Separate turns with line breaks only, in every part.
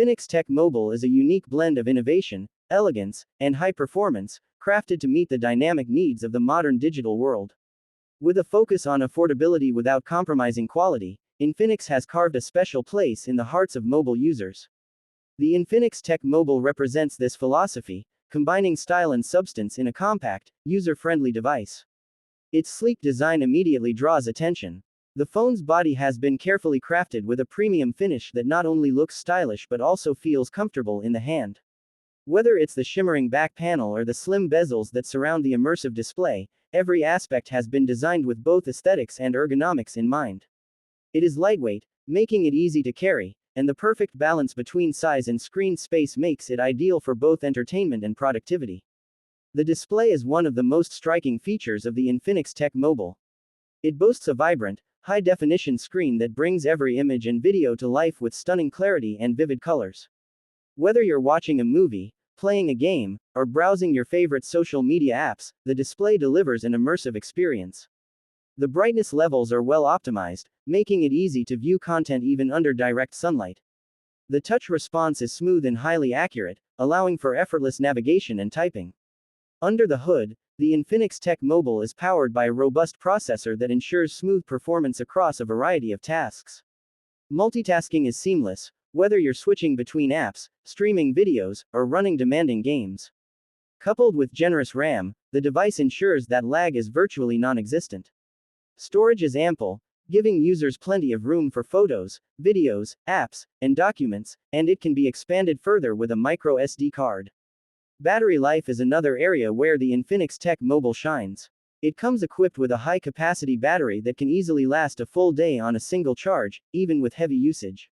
Infinix Tech Mobile is a unique blend of innovation, elegance, and high performance, crafted to meet the dynamic needs of the modern digital world. With a focus on affordability without compromising quality, Infinix has carved a special place in the hearts of mobile users. The Infinix Tech Mobile represents this philosophy, combining style and substance in a compact, user-friendly device. Its sleek design immediately draws attention. The phone's body has been carefully crafted with a premium finish that not only looks stylish but also feels comfortable in the hand. Whether it's the shimmering back panel or the slim bezels that surround the immersive display, every aspect has been designed with both aesthetics and ergonomics in mind. It is lightweight, making it easy to carry, and the perfect balance between size and screen space makes it ideal for both entertainment and productivity. The display is one of the most striking features of the Infinix Tech Mobile. It boasts a vibrant, high-definition screen that brings every image and video to life with stunning clarity and vivid colors. Whether you're watching a movie, playing a game, or browsing your favorite social media apps, the display delivers an immersive experience. The brightness levels are well optimized, making it easy to view content even under direct sunlight. The touch response is smooth and highly accurate, allowing for effortless navigation and typing. Under the hood, the Infinix Tech Mobile is powered by a robust processor that ensures smooth performance across a variety of tasks. Multitasking is seamless, whether you're switching between apps, streaming videos, or running demanding games. Coupled with generous RAM, the device ensures that lag is virtually non-existent. Storage is ample, giving users plenty of room for photos, videos, apps, and documents, and it can be expanded further with a micro SD card. Battery life is another area where the Infinix Tech Mobile shines. It comes equipped with a high-capacity battery that can easily last a full day on a single charge, even with heavy usage.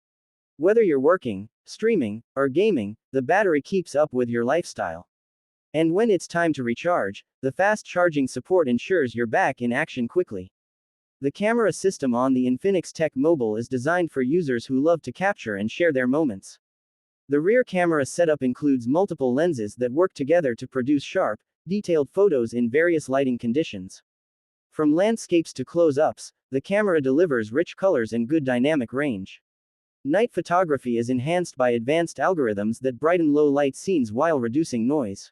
Whether you're working, streaming, or gaming, the battery keeps up with your lifestyle. And when it's time to recharge, the fast charging support ensures you're back in action quickly. The camera system on the Infinix Tech Mobile is designed for users who love to capture and share their moments. The rear camera setup includes multiple lenses that work together to produce sharp, detailed photos in various lighting conditions. From landscapes to close-ups, the camera delivers rich colors and good dynamic range. Night photography is enhanced by advanced algorithms that brighten low-light scenes while reducing noise.